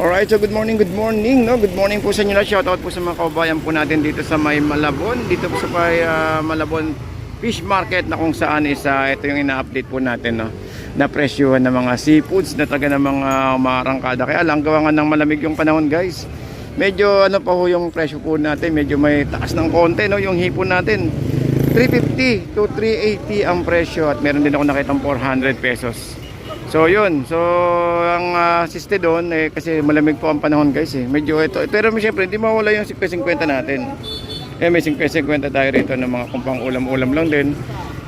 Alright, so good morning, no? Good morning po sa inyo lahat. Shoutout po sa mga kababayan po natin dito sa may Malabon. Dito po sa may Malabon Fish Market na kung saan ito yung ina-update po natin, no? Na presyuhan ng mga seafoods na taga ng mga umarangkada. Kaya lang, gawa nga ng malamig yung panahon, guys. Medyo ano pa ho yung presyo po natin, medyo may taas ng konti, no? Yung hipon natin, 350 to 380 ang presyo at meron din ako nakitang 400 pesos. So yun, so ang siste doon kasi malamig po ang panahon, guys, medyo ito, pero syempre hindi mawala yung 50-50 natin. May 50-50 tayo rito ng mga kumpang ulam-ulam lang din.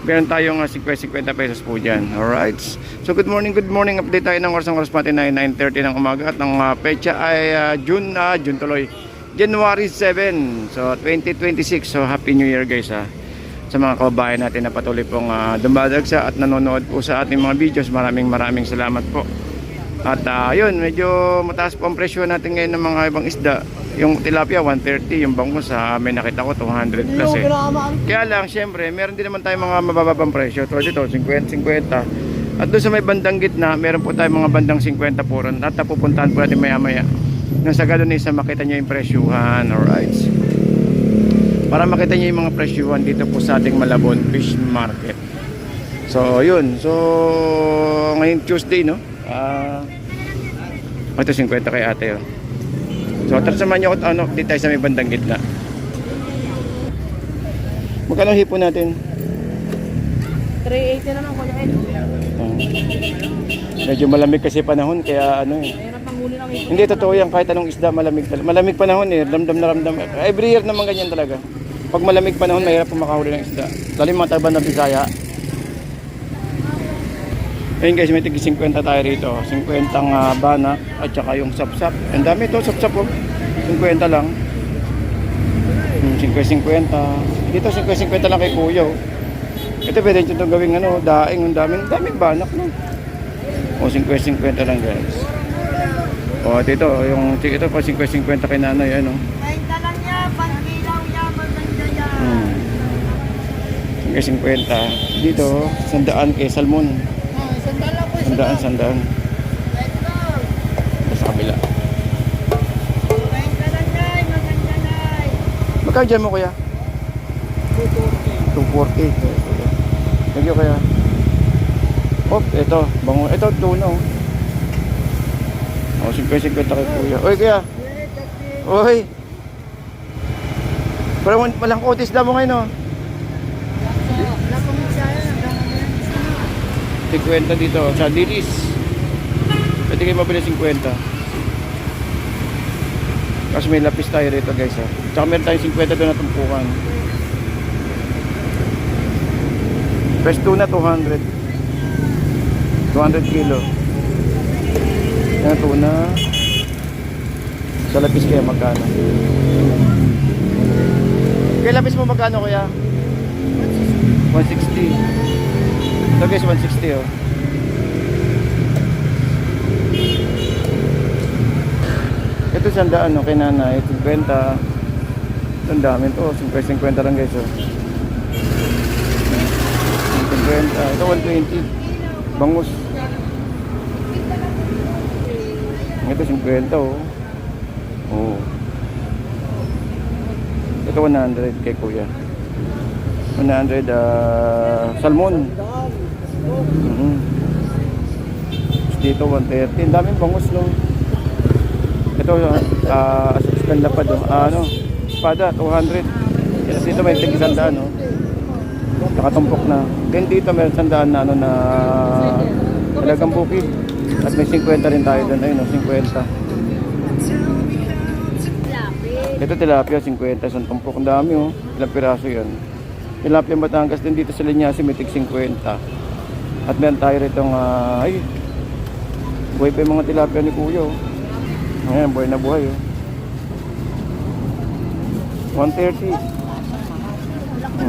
Meron tayong 50-50 pesos po dyan. Alright, so good morning, update tayo ng oras natin ay 9:30 ng umaga at ang pecha ay June tuloy, January 7, so 2026. So happy new year, guys, sa mga kababayan natin na patuloy pong dumadagsa at nanonood po sa ating mga videos. Maraming salamat po. At yun, medyo mataas po ang presyo natin ngayon ng mga ibang isda. Yung tilapia 130, yung bangus may nakita ko 200 plus Kaya lang, syempre, meron din naman tayong mga mabababang presyo. Tulad dito, 50. At doon sa may bandang gitna, meron po tayong mga bandang 50 po ron. At napupuntahan po natin maya-maya. Nang sa ganun makita nyo yung presyuhan. Alright, para makita niyo yung mga presyuhan dito po sa ating Malabon Fish Market. So yun, so ngayon Tuesday, no? Ito 50 kay ate, So tara samahan niyo ako dito tayo sa may bandang gitna. Magkano hipon natin? 380 na lang kuya. Medyo malamig kasi panahon kaya hindi totoo yan, kahit anong isda malamig panahon ramdam na ramdam. Every year naman ganyan talaga. Pag malamig panahon, mahirap po makahuli ng isda. Lalo yung mga taban na Bisaya. Ayun, guys, may tigi 50 tayo rito. 50 ang banak at saka yung sapsap. Ang dami ito, sapsap 50 lang. 50. Dito 50 lang kay kuya. Ito pwede nyo itong gawing daing. Ang daming banak, no? 50 lang, guys. Dito, ito po 50 kay nanay, Kasi 50. Dito, 100 kay salmon. 100. Sa kabila. Magkano dyan mo, kuya? 240. Thank you, kuya. Ito, bango. Ito, tuna. 50 kay kuya. Oy, kuya. Oy. Pero walang otis na mo ngayon, 50 dito sa Dilis. Pwede kayo mabili 50. Kasi may lapis tayo rito, guys, Tsaka meron tayong 50 doon na tumpukan. Fresh tuna 200 kilo. Yan tuna. Sa lapis kaya magkano? Kaya lapis mo magkano, kuya? 160. So guys, 160 Ito 100 kay nanay, 50. Ang dami to, 50 lang, guys, 50. Ito 120. Bangus. Ito 50, Ito 100 kay kuya. 100 salmon. Dito 130. Daming bangus, no? Ito stand lapad, espada 200. Kasi dito may tig-100, nakatumpok na. Then dito may 100 na na talagang bukid. At may 50 rin tayo doon, 50. Ito tilapia 50, isang tumpok. Ang dami, ilang piraso yan. Tilapia Batangas din dito sa Linyasi, may tig 50. At meron tayo rito buhay pa yung mga tilapia ni kuya, Ayan, buhay na buhay, 130.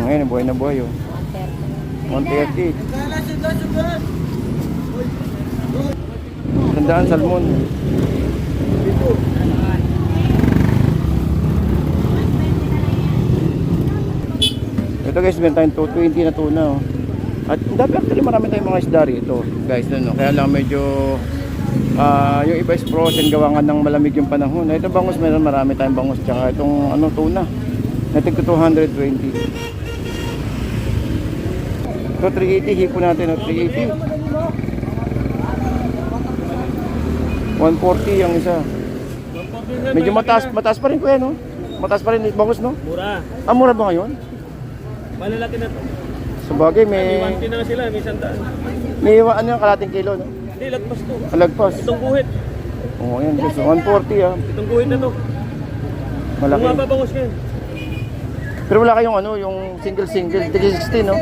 Ayan, buhay na buhay, 130. Tandaan salmon. Ito, guys, meron tayong 220 na tuna, At actually marami tayong mga isda rito, guys, Kaya lang medyo Yung iba is frozen, gawa nga ng malamig yung panahon. Ito bangus, meron marami tayong bangus. Tsaka itong ano, tuna. Natig ko 220. Ito 380, hipo natin. 380. 140 yung isa. Medyo mataas pa rin kuya, no? Mataas pa rin bangus, no? Mura. Mura ba ngayon? Malalaki na to. Sabagay, May may 1 na sila, may 100. ano yung kalating kilo, no? Hindi, lagpas to. Alagpas. Itong guhit. Oo, yan guys. 140 ah. Itong guhit na to. Malaki. Kung mababangos ngayon. Pero wala kayong ano, yung single. Tigi 60, no?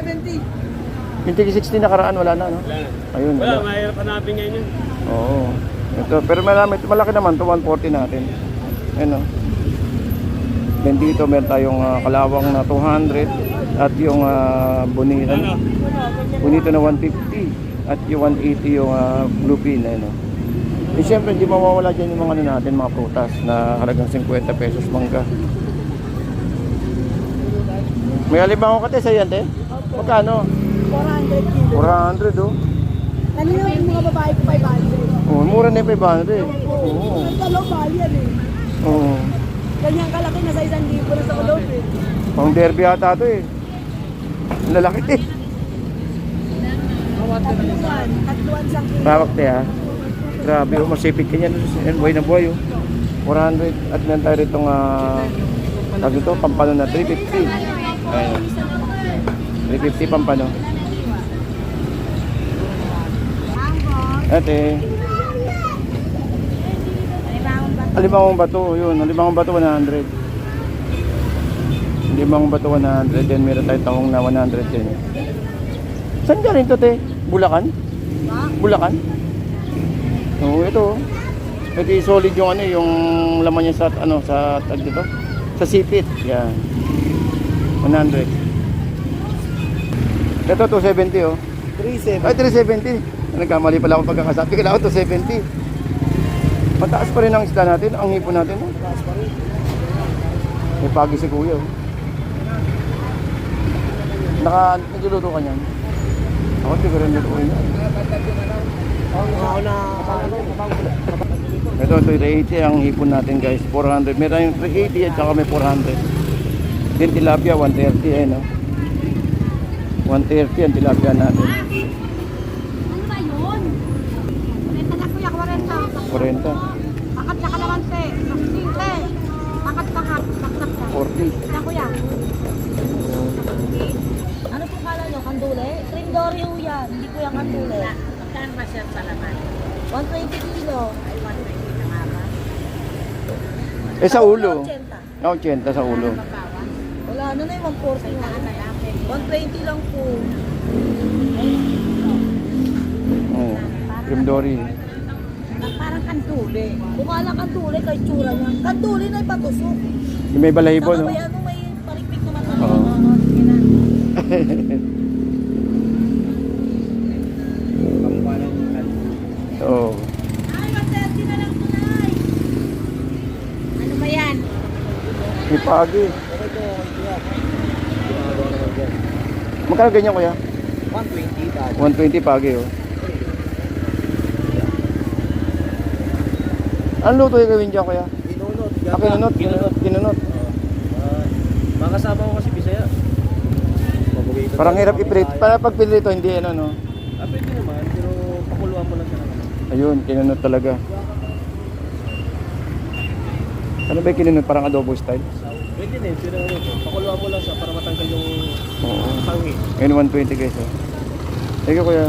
Yung tigi 60 nakaraan, wala na, no? Wala. Ayun, Wala, wala. mahirap hanapin ngayon yun. Oo. Ito, pero malaki naman to 140 natin. Ayun, no? Then dito meron tayong kalawang na 200 at yung bonito. Ano? Bonito na 150 at yung 180 yung blue pin, ayun, no? Eh syempre hindi mawawala dyan yung mga ano natin, mga prutas na halagang 50 pesos mangga. May alimango ka te sa yan te? Magkano? 400 kilo. 400 oh. Kanina yung mga babae ko 500. Oh, mura na yung 500 eh. Oo. Ang dalaw mahal yan eh. Oo. Ganyan kalaki na sa 1,000 na sa kulot eh. Pang derby ata to eh. Ang lalaki eh. Tatluan siyang kilo. Tawag te ha. Grabe oh, masipit ka yan. Yan, buhay na buhay oh. 400 at meron tayo ritong tawag ito, pampano na 350. Ayun. 350 pampano. Ate. Alimangong bato, yun. Alimangong bato 100. Alimangong bato 100. Then meron tayong tahong na 100 din. Saan ka rin to te? Bulacan? Bulacan? Oo, ito. Ito yung solid yung ano, yung laman niya sa ano, sa tag dito. Sa sipit. Yan. 100. Ito 270 oh. 370. Ay 370. Nagkamali pala ako pagkakasabi. Kailangan 270. Mataas pa rin ang isda natin, ang hipon natin. Oh. Taas pa rin. May pagi si kuya. Oh. Nagluluto ka niyan? Ako hindi ko rin lutuin yan. Ako na. Ito 380 ang hipon natin guys. 400. Meron yung 380 at saka may 400. Din tilapia 130 eh no. 130 ang tilapia natin. Ano ba yun? Renta na kuya, 40. 40. Pakat na kalamansi. Sinte. Pakat. Paksak ka. 40. Na kuya. Ano po kala nyo? Kandule? Trindorio yan. Hindi ko yung kandule. Magkano ba siya sa laman? 120 kilo. Ay, 120 na nga ba? Eh sa ulo. 80. 80 sa ulo. Wala na na yung 140 na. 120 lang po. Oh. Primdori. Parang kandule. Bukala kandule kay tsura niya. Kandule na ipatusok. Yung may balahibo Saka no. may ano, may parikpik naman na. Oo. Sige na. Oo. Ay, 130 na lang po na. Ano ba yan? May pagi. Magkano ganyan kuya? 120 tayo. 120 pagi oh. Anong luto yung gawin dyan kuya? Kinunot. Kinunot. Mga kasama ko kasi Bisaya. Mabugay ito. Parang hirap i-prito. Para pag pinrito hindi ano no. Pwede naman, pero pakuluan mo lang siya naman. Ayun, kinunot talaga. Ano ba yung kinunot? Parang adobo style? Pwede din, pero ano, pakuluan mo lang siya para matanggal yung Oo. hangi. Ngayon 120 guys oh. Thank you kuya.